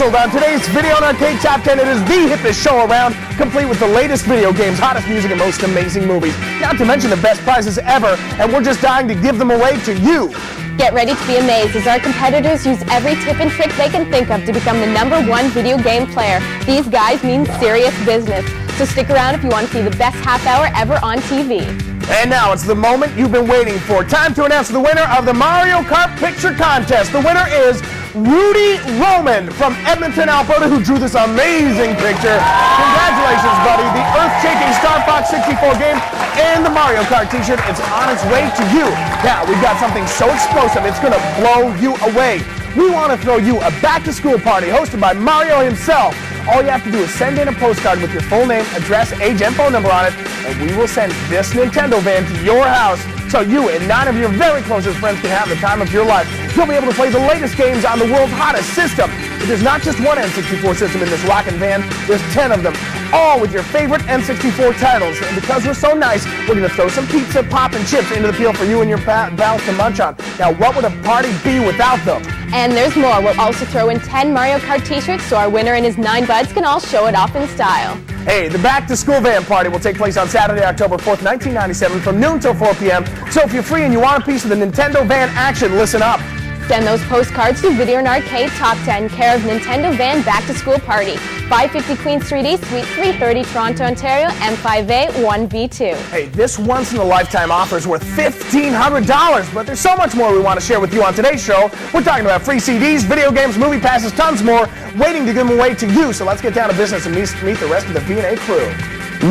Dazzled on today's Video and Arcade Top 10. It is the hippest show around, complete with the latest video games, hottest music, and most amazing movies. Not to mention the best prizes ever, and we're just dying to give them away to you. Get ready to be amazed as our competitors use every tip and trick they can think of to become the #1 video game player. These guys mean serious business. So stick around if you want to see the best half hour ever on TV. And now it's the moment you've been waiting for. Time to announce the winner of the Mario Kart Picture Contest. The winner is Rudy Roman from Edmonton, Alberta, who drew this amazing picture. Congratulations, buddy. The earth-shaking Star Fox 64 game and the Mario Kart t-shirt, it's on its way to you. Now, we've got something so explosive, it's going to blow you away. We want to throw you a back-to-school party hosted by Mario himself. All you have to do is send in a postcard with your full name, address, age, and phone number on it, and we will send this Nintendo van to your house so you and 9 of your very closest friends can have the time of your life. You'll be able to play the latest games on the world's hottest system. But there's not just one N64 system in this rockin' van, there's 10 of them, all with your favorite N64 titles. And because we're so nice, we're going to throw some pizza, pop, and chips into the peel for you and your pals to munch on. Now, what would a party be without them? And there's more. We'll also throw in 10 Mario Kart t-shirts so our winner and his 9 buds can all show it off in style. Hey, the Back to School Van Party will take place on Saturday, October 4th, 1997 from noon till 4 p.m. So if you're free and you want a piece of the Nintendo Van action, listen up. Send those postcards to Video and Arcade Top 10, care of Nintendo Van Back to School Party, 550 Queen Street East, Suite 330, Toronto, Ontario, M5A 1V2. Hey, this once-in-a-lifetime offer is worth $1,500, but there's so much more we want to share with you on today's show. We're talking about free CDs, video games, movie passes, tons more, waiting to give them away to you. So let's get down to business and meet the rest of the V&A crew.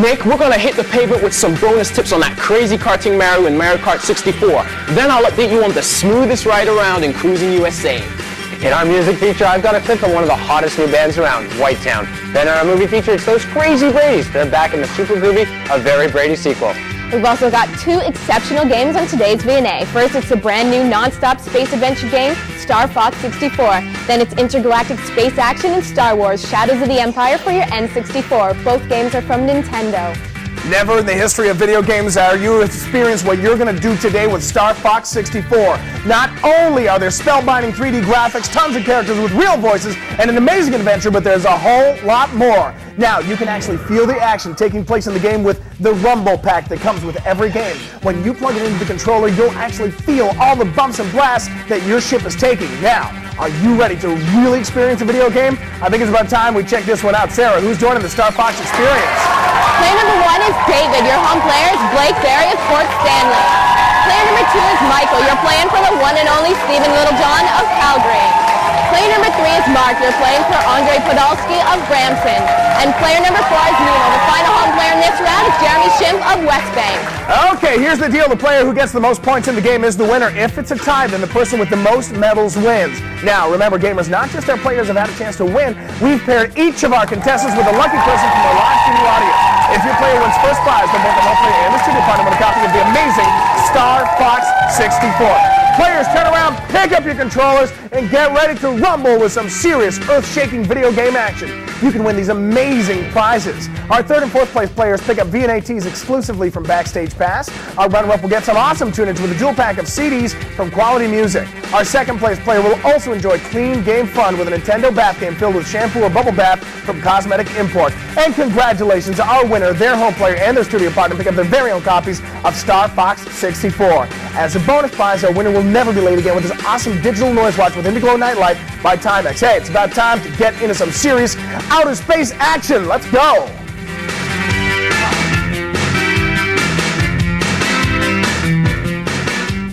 Nick, we're going to hit the pavement with some bonus tips on that crazy karting Mario in Mario Kart 64. Then I'll update you on the smoothest ride around in Cruising USA. In our music feature, I've got a clip from one of the hottest new bands around, Whitetown. Then in our movie feature, it's those Crazy Brady's. They're back in the Super Groovy, A Very Brady sequel. We've also got 2 exceptional games on today's V&A. First, it's a brand new non-stop space adventure game, Star Fox 64. Then it's intergalactic space action and Star Wars, Shadows of the Empire for your N64. Both games are from Nintendo. Never in the history of video games are you experience what you're going to do today with Star Fox 64. Not only are there spellbinding 3D graphics, tons of characters with real voices, and an amazing adventure, but there's a whole lot more. Now, you can actually feel the action taking place in the game with the Rumble Pack that comes with every game. When you plug it into the controller, you'll actually feel all the bumps and blasts that your ship is taking. Now, are you ready to really experience a video game? I think it's about time we check this one out. Sarah, who's joining the Star Fox experience? Player number 1 is David. Your home player is Blake Berry of Port Stanley. Player number 2 is Michael. You're playing for the one and only Stephen Littlejohn of Calgary. Player number 3 is Mark. You're playing for Andre Podolsky of Brampton. And player number 4 is Nino. The final home player in this round is Jeremy Schimpf of West Bank. Okay, here's the deal. The player who gets the most points in the game is the winner. If it's a tie, then the person with the most medals wins. Now, remember, gamers, not just our players have had a chance to win. We've paired each of our contestants with a lucky person from our live studio audience. If your player wins first prize, then both the home player and the studio partner with a copy of the amazing Star Fox 64. Players, turn around, pick up your controllers, and get ready to rumble with some serious, earth-shaking video game action. You can win these amazing prizes. Our 3rd and 4th place players pick up V&ATs exclusively from Backstage Pass. Our runner-up will get some awesome tunage with a dual pack of CDs from Quality Music. Our 2nd place player will also enjoy clean game fun with a Nintendo bath game filled with shampoo or bubble bath from Cosmetic Import. And congratulations to our winner, their home player, and their studio partner pick up their very own copies of Star Fox 64. As a bonus prize, our winner will never be late again with this awesome digital noise watch with Indiglo Nightlight by Timex. Hey, it's about time to get into some serious outer space action. Let's go.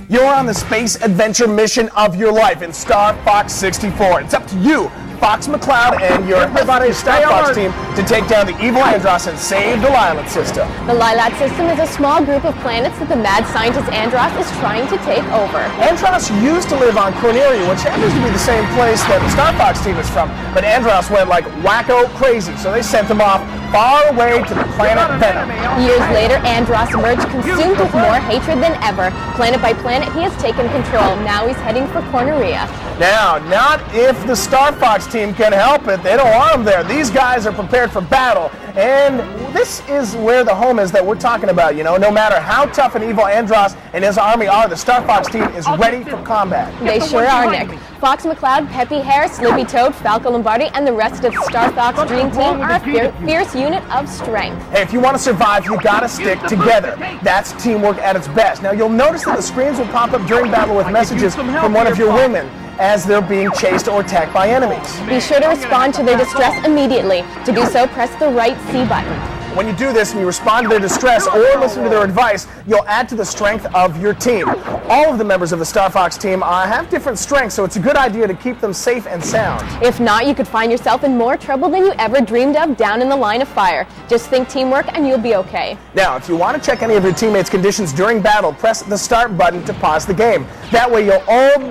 You're on the space adventure mission of your life in Star Fox 64. It's up to you, Fox McCloud, and your Star Fox team to take down the evil Andross and save the Lylat system. The Lylat system is a small group of planets that the mad scientist Andross is trying to take over. Andross used to live on Cornelia, which happens to be the same place that the Star Fox team is from, but Andross went like wacko crazy, so they sent him off far away to the planet Venom. Years later, Andross emerged consumed with more hatred than ever. Planet by planet, he has taken control. Now he's heading for Cornelia. Now, not if the Star Fox team can help it. They don't want him there. These guys are prepared for battle, And this is where the home is that we're talking about. You know, no matter how tough and evil Andros and his army are, the Star Fox team is ready for combat. They sure are, Nick. Fox McCloud, Peppy Hare, Slippy Toad, Falco Lombardi, and the rest of the Star Fox Dream Team are a fierce unit of strength. Hey, if you want to survive, you gotta stick together. That's teamwork at its best. Now, you'll notice that the screens will pop up during battle with messages from one of your women as they're being chased or attacked by enemies. Be sure to respond to their distress immediately. To do so, press the right C button. When you do this and you respond to their distress or listen to their advice, you'll add to the strength of your team. All of the members of the Star Fox team have different strengths, so it's a good idea to keep them safe and sound. If not, you could find yourself in more trouble than you ever dreamed of down in the line of fire. Just think teamwork and you'll be okay. Now, if you want to check any of your teammates' conditions during battle, press the start button to pause the game. That way you'll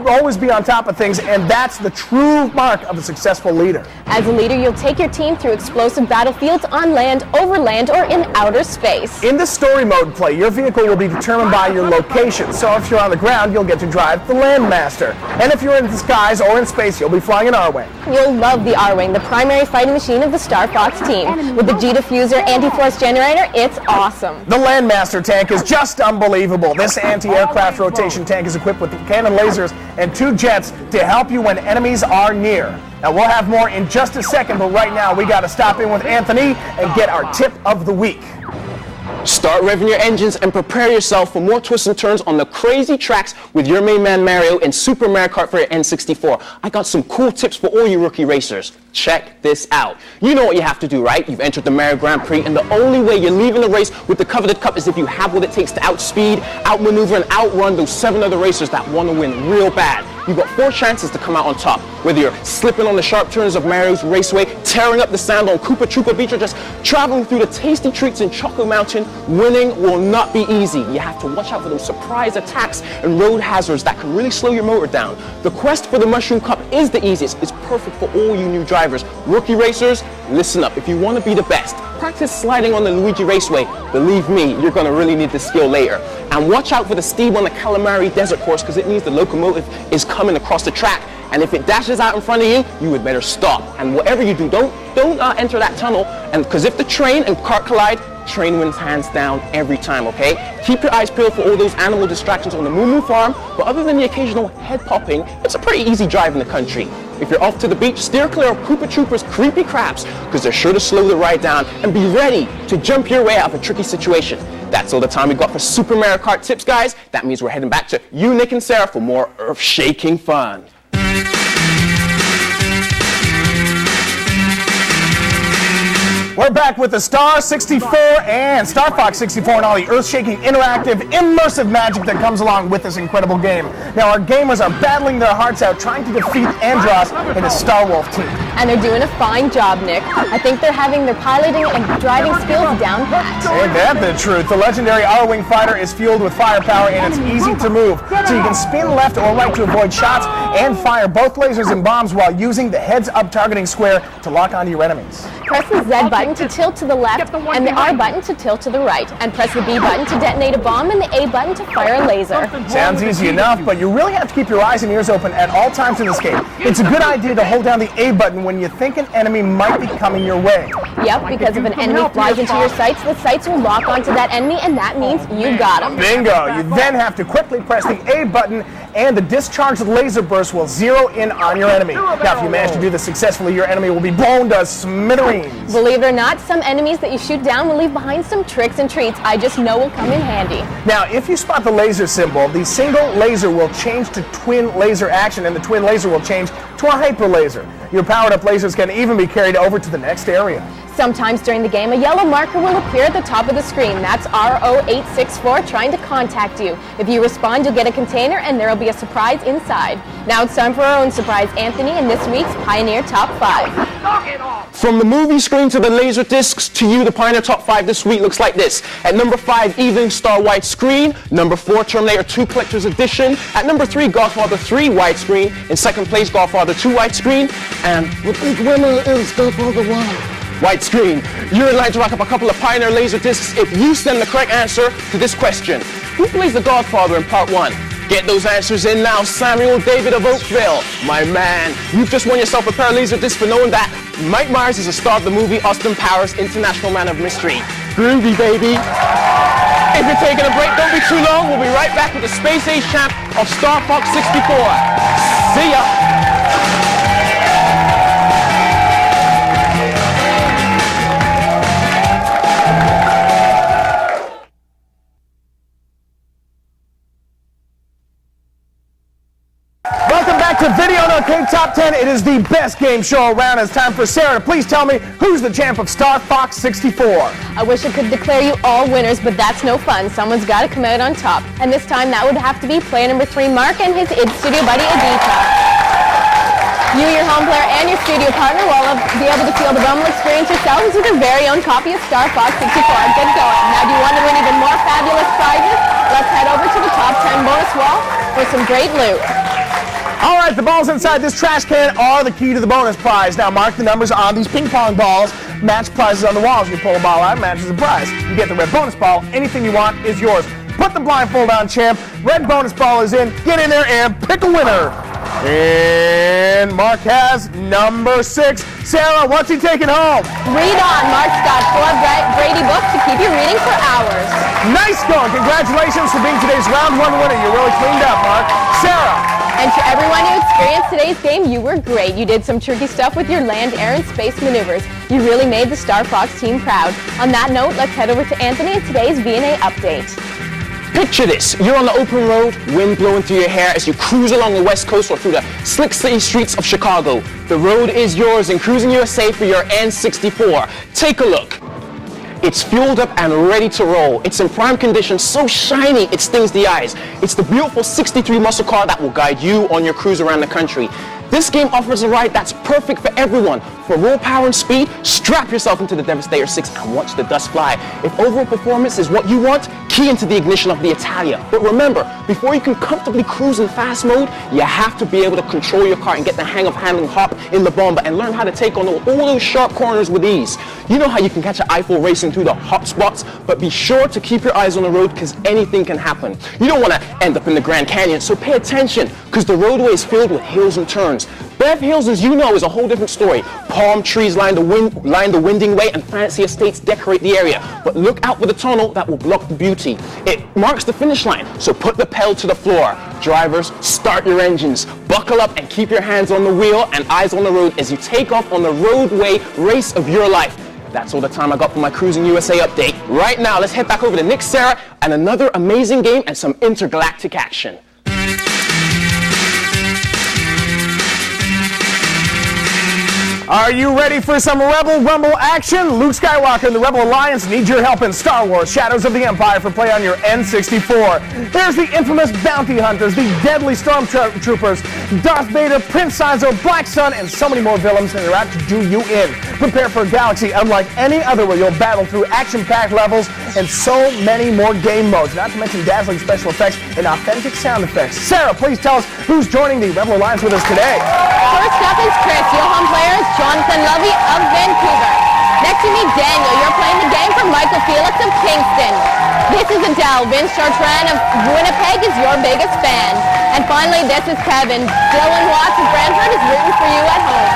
always be on top of things, and that's the true mark of a successful leader. As a leader, you'll take your team through explosive battlefields on land, over land, or in outer space. In the story mode play, your vehicle will be determined by your location. So if you're on the ground, you'll get to drive the Landmaster. And if you're in the skies or in space, you'll be flying an R-Wing. You'll love the R-Wing, the primary fighting machine of the Star Fox team. With the G-diffuser anti-force generator, it's awesome. The Landmaster tank is just unbelievable. This anti-aircraft rotation tank is equipped with cannon lasers and 2 jets to help you when enemies are near. Now, we'll have more in just a second, but right now we got to stop in with Anthony and get our tip of the week. Start revving your engines and prepare yourself for more twists and turns on the crazy tracks with your main man Mario in Super Mario Kart for your N64. I got some cool tips for all you rookie racers. Check this out. You know what you have to do, right? You've entered the Mario Grand Prix, and the only way you're leaving the race with the coveted cup is if you have what it takes to outspeed, outmaneuver, and outrun those 7 other racers that want to win real bad. You've got 4 chances to come out on top. Whether you're slipping on the sharp turns of Mario's Raceway, tearing up the sand on Koopa Troopa Beach, or just traveling through the tasty treats in Choco Mountain, winning will not be easy. You have to watch out for those surprise attacks and road hazards that can really slow your motor down. The quest for the Mushroom Cup is the easiest. It's perfect for all you new drivers. Rookie racers, listen up. If you want to be the best, practice sliding on the Luigi Raceway. Believe me, you're going to really need this skill later. And watch out for the Steve on the Calamari Desert Course, because it means the locomotive is coming across the track. And if it dashes out in front of you, you would better stop. And whatever you do, don't enter that tunnel. And because if the train and cart collide, train wins hands down every time, okay? Keep your eyes peeled for all those animal distractions on the Moo Moo Farm, but other than the occasional head popping, it's a pretty easy drive in the country. If you're off to the beach, steer clear of Koopa Troopa's creepy crabs, because they're sure to slow the ride down, and be ready to jump your way out of a tricky situation. That's all the time we got for Super Mario Kart tips, guys. That means we're heading back to you, Nick and Sarah, for more earth-shaking fun. We're back with the Star 64 and Star Fox 64 and all the earth-shaking, interactive, immersive magic that comes along with this incredible game. Now, our gamers are battling their hearts out trying to defeat Andros and his Star Wolf team. And they're doing a fine job, Nick. I think they're having their piloting and driving skills down pat. Ain't that the truth? The legendary R-Wing fighter is fueled with firepower and it's easy to move. So you can spin left or right to avoid shots and fire both lasers and bombs while using the heads-up targeting square to lock onto your enemies. Press the Z button to tilt to the left and the R button to tilt to the right. And press the B button to detonate a bomb and the A button to fire a laser. Sounds easy enough, but you really have to keep your eyes and ears open at all times in this game. It's a good idea to hold down the A button when you think an enemy might be coming your way. Yep, because if an enemy flies into your sights, the sights will lock onto that enemy, and that means you got him. Bingo! You then have to quickly press the A button, and the discharged laser burst will zero in on your enemy. Now, if you manage to do this successfully, your enemy will be blown to smithereens. Believe it or not, some enemies that you shoot down will leave behind some tricks and treats I just know will come in handy. Now, if you spot the laser symbol, the single laser will change to twin laser action, and the twin laser will change to a hyper laser. Your powered-up lasers can even be carried over to the next area. Sometimes during the game, a yellow marker will appear at the top of the screen. That's RO864 trying to contact you. If you respond, you'll get a container and there will be a surprise inside. Now it's time for our own surprise, Anthony, in this week's Pioneer Top 5. From the movie screen to the laser discs to you, the Pioneer Top 5 this week looks like this. At number 5, Evening Star widescreen. Number 4, Terminator 2 Collector's Edition. At number 3, Godfather 3 widescreen. In second place, Godfather 2 widescreen. And the big winner is Godfather 1. Widescreen. You're in line to rack up a couple of Pioneer laser discs if you send the correct answer to this question. Who plays the Godfather in part 1? Get those answers in now. Samuel David of Oakville, my man. You've just won yourself a pair of laser discs for knowing that Mike Myers is a star of the movie Austin Powers International Man of Mystery. Groovy, baby. If you're taking a break, don't be too long. We'll be right back with the Space Age champ of Star Fox 64. See ya. Welcome back to Video and Arcade Top 10. It is the best game show around. It's time for Sarah to please tell me who's the champ of Star Fox 64. I wish I could declare you all winners, but that's no fun. Someone's got to come out on top. And this time that would have to be player number 3, Mark, and his id studio buddy, Adita. You, your home player, and your studio partner will be able to feel the Rumble experience yourselves with your very own copy of Star Fox 64. Good going. Now, do you want to win even more fabulous prizes? Let's head over to the top 10 bonus wall for some great loot. All right, the balls inside this trash can are the key to the bonus prize. Now, mark the numbers on these ping pong balls. Match prizes on the walls. You pull a ball out, matches the prize. You get the red bonus ball. Anything you want is yours. Put the blindfold on, champ. Red bonus ball is in. Get in there and pick a winner. And Mark has number 6. Sarah, what's he taking home? Read on. Mark's got 4 Brady books to keep you reading for hours. Nice going. Congratulations for being today's round 1 winner. You really cleaned up, Mark. Sarah. And to everyone who experienced today's game, you were great. You did some tricky stuff with your land, air, and space maneuvers. You really made the Star Fox team proud. On that note, let's head over to Anthony and today's V&A update. Picture this. You're on the open road, wind blowing through your hair as you cruise along the West Coast or through the slick city streets of Chicago. The road is yours in Cruising USA for your N64. Take a look. It's fueled up and ready to roll. It's in prime condition, so shiny it stings the eyes. It's the beautiful 63 muscle car that will guide you on your cruise around the country. This game offers a ride that's perfect for everyone. For raw power and speed, strap yourself into the Devastator 6 and watch the dust fly. If overall performance is what you want, key into the ignition of the Italia. But remember, before you can comfortably cruise in fast mode, you have to be able to control your car and get the hang of handling hop in the bomber and learn how to take on all those sharp corners with ease. You know how you can catch an Eiffel racing through the hot spots, but be sure to keep your eyes on the road because anything can happen. You don't want to end up in the Grand Canyon, so pay attention because the roadway is filled with hills and turns. Bev Hills, as you know, is a whole different story. Palm trees line the winding way and fancy estates decorate the area. But look out for the tunnel that will block the beauty. It marks the finish line, so put the pedal to the floor. Drivers, start your engines, buckle up and keep your hands on the wheel and eyes on the road as you take off on the roadway race of your life. That's all the time I got for my Cruising USA update. Right now, let's head back over to Nick, Sarah, and another amazing game and some intergalactic action. Are you ready for some Rebel Rumble action? Luke Skywalker and the Rebel Alliance need your help in Star Wars Shadows of the Empire for play on your N64. There's the infamous bounty hunters, the deadly stormtroopers, Darth Vader, Prince Saizo, Black Sun, and so many more villains that are out to do you in. Prepare for a galaxy unlike any other where you'll battle through action-packed levels and so many more game modes, not to mention dazzling special effects and authentic sound effects. Sarah, please tell us who's joining the Rebel Alliance with us today. First up is Chris. Your home player is Jonathan Lovey of Vancouver. Next to me, Daniel. You're playing the game for Michael Felix of Kingston. This is Adele. Vince Chartrand of Winnipeg is your biggest fan. And finally, this is Kevin. Dylan Watts of Brantford is rooting for you at home.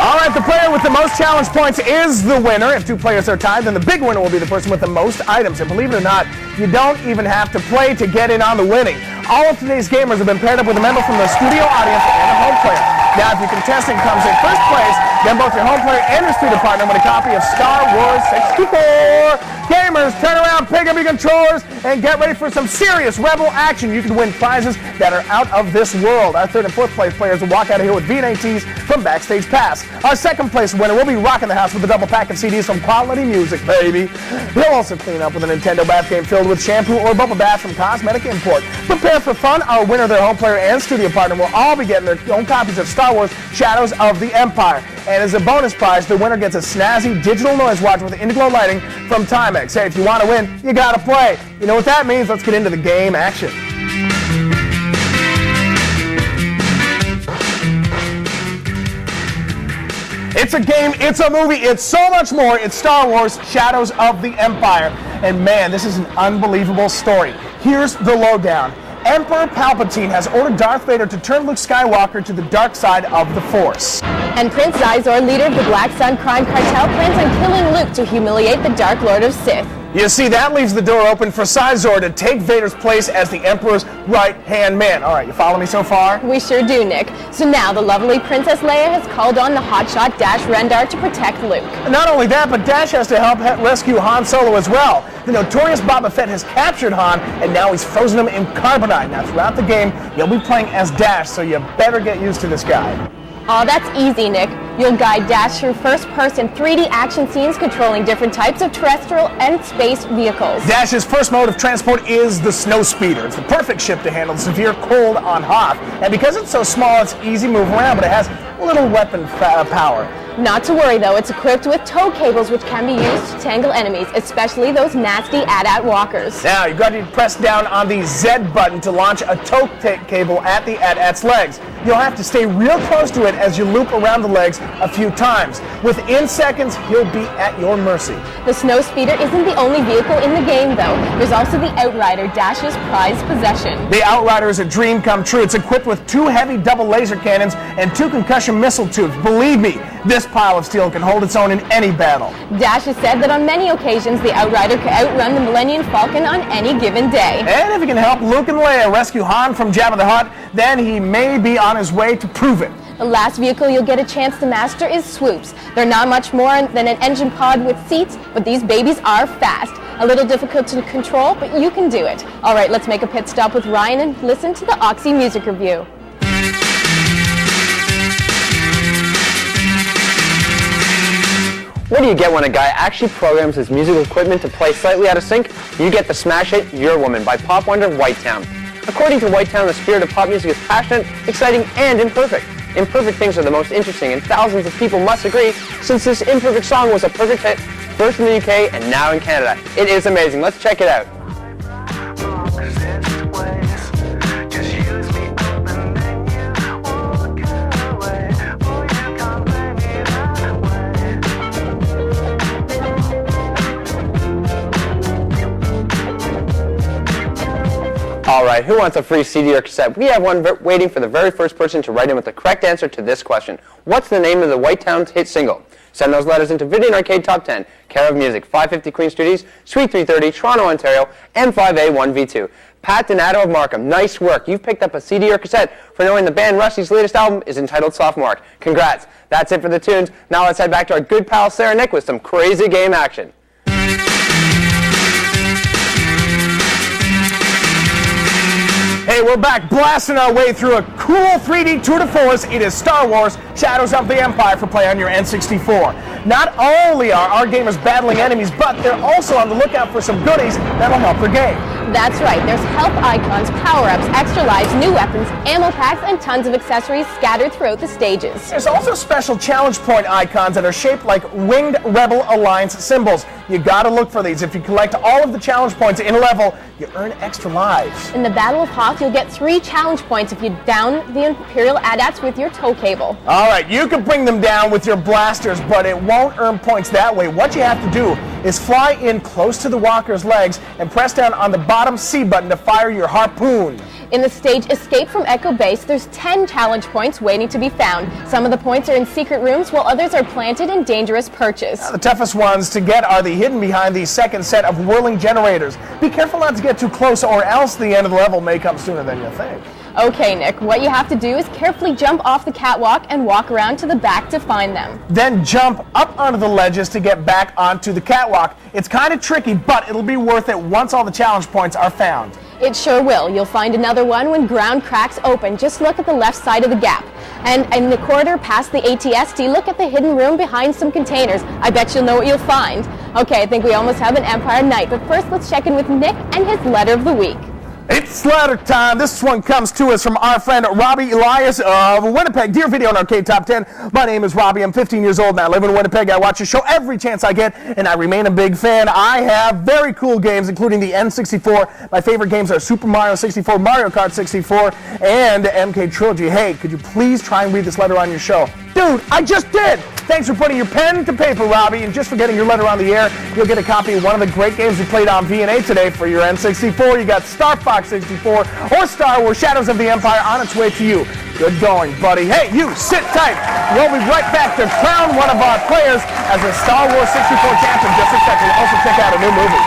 All right, the player with the most challenge points is the winner. If 2 players are tied, then the big winner will be the person with the most items. And believe it or not, you don't even have to play to get in on the winning. All of today's gamers have been paired up with a member from the studio audience and a home player. Now, if your contestant comes in first place, then both your home player and your studio partner win a copy of Star Wars 64. Gamers, turn around, pick up your controllers, and get ready for some serious Rebel action. You can win prizes that are out of this world. Our 3rd and 4th place players will walk out of here with V&A tees from Backstage Pass. Our 2nd place winner will be rocking the house with a double pack of CDs from Quality Music, baby. He'll also clean up with a Nintendo bath game filled with shampoo or bubble bath from Cosmetic Import. Prepare for fun. Our winner, their home player, and studio partner will all be getting their own copies of Star Wars Shadows of the Empire. And as a bonus prize, the winner gets a snazzy digital noise watch with Indiglo lighting from Timex. Hey, if you want to win, you gotta play. You know what that means? Let's get into the game action. It's a game, it's a movie, it's so much more. It's Star Wars Shadows of the Empire. And man, this is an unbelievable story. Here's the lowdown. Emperor Palpatine has ordered Darth Vader to turn Luke Skywalker to the dark side of the Force. And Prince Xizor, leader of the Black Sun crime cartel, plans on killing Luke to humiliate the Dark Lord of Sith. You see, that leaves the door open for Xizor to take Vader's place as the Emperor's right-hand man. All right, you follow me so far? We sure do, Nick. So now the lovely Princess Leia has called on the hotshot Dash Rendar to protect Luke. Not only that, but Dash has to help rescue Han Solo as well. The notorious Boba Fett has captured Han, and now he's frozen him in carbonite. Now, throughout the game, you'll be playing as Dash, so you better get used to this guy. Oh, that's easy, Nick. You'll guide Dash through first-person 3D action scenes controlling different types of terrestrial and space vehicles. Dash's first mode of transport is the Snowspeeder. It's the perfect ship to handle severe cold on Hoth. And because it's so small, it's easy to move around, but it has little weapon power. Not to worry, though. It's equipped with tow cables which can be used to tangle enemies, especially those nasty AT-AT walkers. Now, you've got to press down on the Z button to launch a tow cable at the AT-AT's legs. You'll have to stay real close to it as you loop around the legs a few times. Within seconds, he'll be at your mercy. The Snowspeeder isn't the only vehicle in the game, though. There's also the Outrider, Dash's prized possession. The Outrider is a dream come true. It's equipped with 2 heavy double laser cannons and 2 concussion missile tubes. Believe me, this pile of steel can hold its own in any battle. Dash has said that on many occasions, the Outrider can outrun the Millennium Falcon on any given day. And if he can help Luke and Leia rescue Han from Jabba the Hutt, then he may be on his way to prove it. The last vehicle you'll get a chance to master is Swoops. They're not much more than an engine pod with seats, but these babies are fast. A little difficult to control, but you can do it. All right, let's make a pit stop with Ryan and listen to the Oxy Music Review. What do you get when a guy actually programs his musical equipment to play slightly out of sync? You get the smash hit Your Woman by pop wonder Whitetown. According to Whitetown, the spirit of pop music is passionate, exciting, and imperfect. Imperfect things are the most interesting, and thousands of people must agree, since this imperfect song was a perfect hit, first in the UK and now in Canada. It is amazing. Let's check it out. Alright, who wants a free CD or cassette? We have one waiting for the very first person to write in with the correct answer to this question. What's the name of the Whitetown hit single? Send those letters into Video and Arcade Top 10, care of Music, 550 Queen Street East, Suite 330, Toronto, Ontario, M5A1V2. Pat Donato of Markham, nice work. You've picked up a CD or cassette for knowing the band Rusty's latest album is entitled Sophomore. Congrats. That's it for the tunes. Now let's head back to our good pal Sarah Nick with some crazy game action. Hey, we're back blasting our way through a cool 3D tour de force. It is Star Wars Shadows of the Empire for play on your N64. Not only are our gamers battling enemies, but they're also on the lookout for some goodies that'll help their game. That's right, there's health icons, power-ups, extra lives, new weapons, ammo packs, and tons of accessories scattered throughout the stages. There's also special challenge point icons that are shaped like Winged Rebel Alliance symbols. You gotta look for these. If you collect all of the challenge points in a level, you earn extra lives. In the Battle of Hoth, you'll get 3 challenge points if you down the Imperial AT-ATs with your tow cable. Alright, you can bring them down with your blasters, but it won't earn points that way. What you have to do is fly in close to the walker's legs and press down on the bottom C button to fire your harpoon. In the stage Escape from Echo Base, there's 10 challenge points waiting to be found. Some of the points are in secret rooms, while others are planted in dangerous perches. Now, the toughest ones to get are the hidden behind the second set of whirling generators. Be careful not to get too close, or else the end of the level may come sooner than you think. Okay, Nick, what you have to do is carefully jump off the catwalk and walk around to the back to find them. Then jump up onto the ledges to get back onto the catwalk. It's kind of tricky, but it'll be worth it once all the challenge points are found. It sure will. You'll find another one when ground cracks open. Just look at the left side of the gap. And in the corridor past the ATST, look at the hidden room behind some containers. I bet you'll know what you'll find. Okay, I think we almost have an Empire night, but first let's check in with Nick and his letter of the week. It's letter time. This one comes to us from our friend Robbie Elias of Winnipeg. Dear Video and Arcade Top 10, my name is Robbie. I'm 15 years old and I live in Winnipeg. I watch the show every chance I get, and I remain a big fan. I have very cool games, including the N64. My favorite games are Super Mario 64, Mario Kart 64, and MK Trilogy. Hey, could you please try and read this letter on your show? Dude, I just did! Thanks for putting your pen to paper, Robbie, and just for getting your letter on the air. You'll get a copy of one of the great games we played on VNA today for your N64. You got Star Fox 64 or Star Wars Shadows of the Empire on its way to you. Good going, buddy. Hey, you, sit tight. We'll be right back to crown one of our players as a Star Wars 64 champion just a second. We'll also check out a new movie.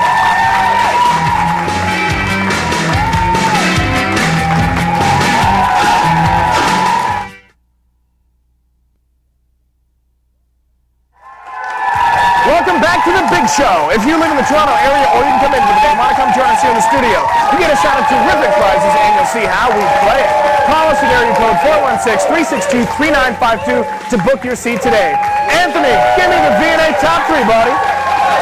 Welcome back to the big show. If you live in the Toronto area or you can come in with the want to come join us here in the studio, you get a shot at terrific prizes and you'll see how we play it. Call us at area code 416-362-3952 to book your seat today. Anthony, give me the VNA top 3, buddy.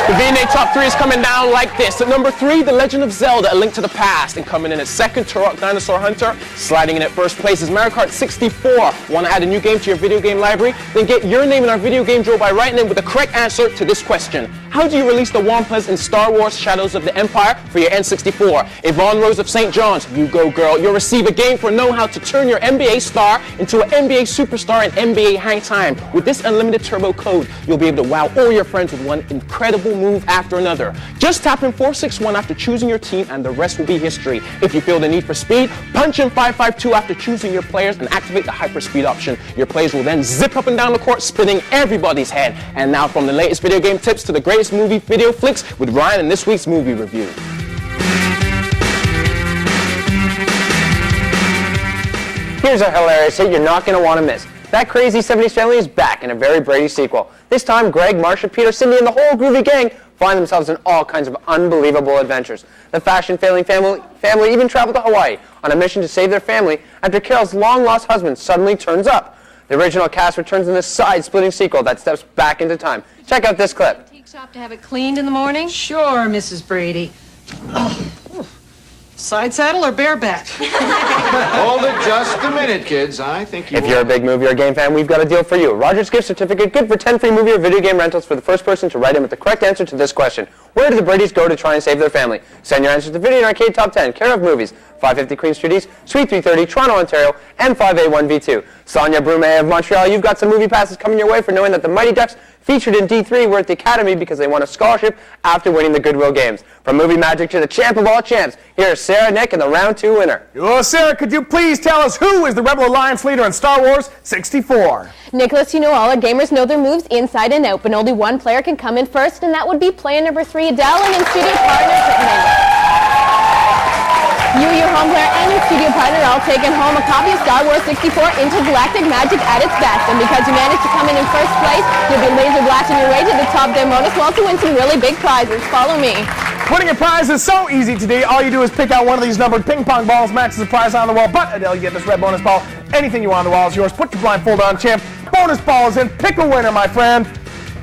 The VNA top 3 is coming down like this. At number 3, The Legend of Zelda, A Link to the Past. And coming in at second, Turok Dinosaur Hunter. Sliding in at first place is Mario Kart 64. Want to add a new game to your video game library? Then get your name in our video game draw by writing in with the correct answer to this question. How do you release the Wampas in Star Wars Shadows of the Empire for your N64? Yvonne Rose of St. John's, you go girl. You'll receive a game for knowing how to turn your NBA star into an NBA superstar in NBA Hang Time. With this unlimited turbo code, you'll be able to wow all your friends with one incredible move after another. Just tap in 461 after choosing your team and the rest will be history. If you feel the need for speed, punch in 552 after choosing your players and activate the hyperspeed option. Your players will then zip up and down the court, spinning everybody's head. And now from the latest video game tips to the greatest movie video flicks with Ryan in this week's movie review. Here's a hilarious hit you're not going to want to miss. That Crazy 70s Family is back in a very Brady sequel. This time, Greg, Marsha, Peter, Cindy, and the whole groovy gang find themselves in all kinds of unbelievable adventures. The fashion-failing family even traveled to Hawaii on a mission to save their family after Carol's long-lost husband suddenly turns up. The original cast returns in this side-splitting sequel that steps back into time. Check out this clip. Shop to have it cleaned in the morning? Sure, Mrs. Brady. Side saddle or bareback? Hold it just a minute, kids. I think you If you're a big movie or game fan, we've got a deal for you. Rogers gift certificate, good for 10 free movie or video game rentals for the first person to write in with the correct answer to this question. Where do the Bradys go to try and save their family? Send your answer to Video and Arcade Top 10, care of Movies, 550 Queen Street East, Suite 330, Toronto, Ontario, M5A1V2. Sonia Brumet of Montreal, you've got some movie passes coming your way for knowing that the Mighty Ducks featured in D3 were at the Academy because they won a scholarship after winning the Goodwill Games. From movie magic to the champ of all champs, here's Sarah, Nick, and the round 2 winner. Well, Sarah, could you please tell us who is the Rebel Alliance leader in Star Wars 64? Nicholas, you know all our gamers know their moves inside and out, but only one player can come in first, and that would be player number 3, Adele, and in-studio partner, Pittman. You, your home player, and your studio partner are all taking home a copy of Star Wars 64 Intergalactic Magic at its best. And because you managed to come in first place, you'll be laser blasting your way to the top there bonus. We'll also win some really big prizes. Follow me. Winning a prize is so easy today. All you do is pick out one of these numbered ping pong balls, matches the prize on the wall. But Adele, you get this red bonus ball. Anything you want on the wall is yours. Put your blindfold on, champ. Bonus ball is in. Pick a winner, my friend.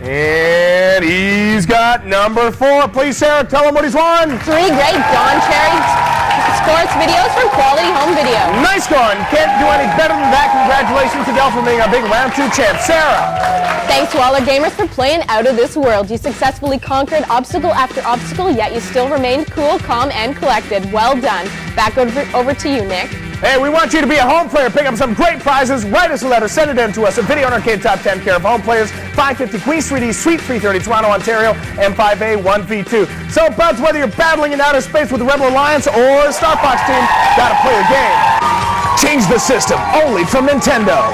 And he's got number 4. Please, Sarah, tell him what he's won. 3 great Don Cherry sports videos from Quality Home Video. Nice going. Can't do any better than that. Congratulations, Adele, for being our big round 2 champ. Sarah. Thanks to all our gamers for playing out of this world. You successfully conquered obstacle after obstacle, yet you still remained cool, calm, and collected. Well done. Back over to you, Nick. Hey, we want you to be a home player. Pick up some great prizes. Write us a letter. Send it in to us at Video and Arcade Top 10, care of Home Players, 550 Queen Street East, Suite 330, Toronto, Ontario, M5A1V2. So, buds, whether you're battling in outer space with the Rebel Alliance or Star Fox team, gotta play the game. Change the system, only from Nintendo.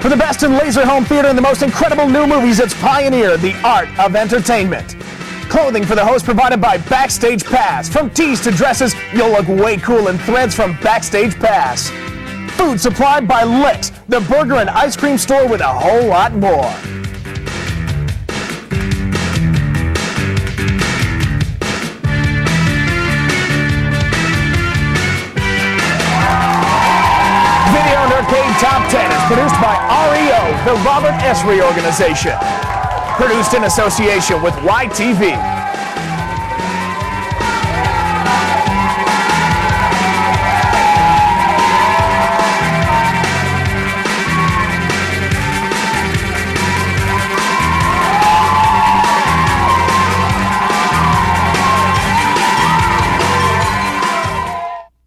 For the best in laser home theater and the most incredible new movies, it's Pioneer, the art of entertainment. Clothing for the host provided by Backstage Pass. From tees to dresses, you'll look way cool in threads from Backstage Pass. Food supplied by Licks, the burger and ice cream store with a whole lot more. Video and Arcade Top 10 is produced by REO, the Robert Esri Organization. Produced in association with YTV.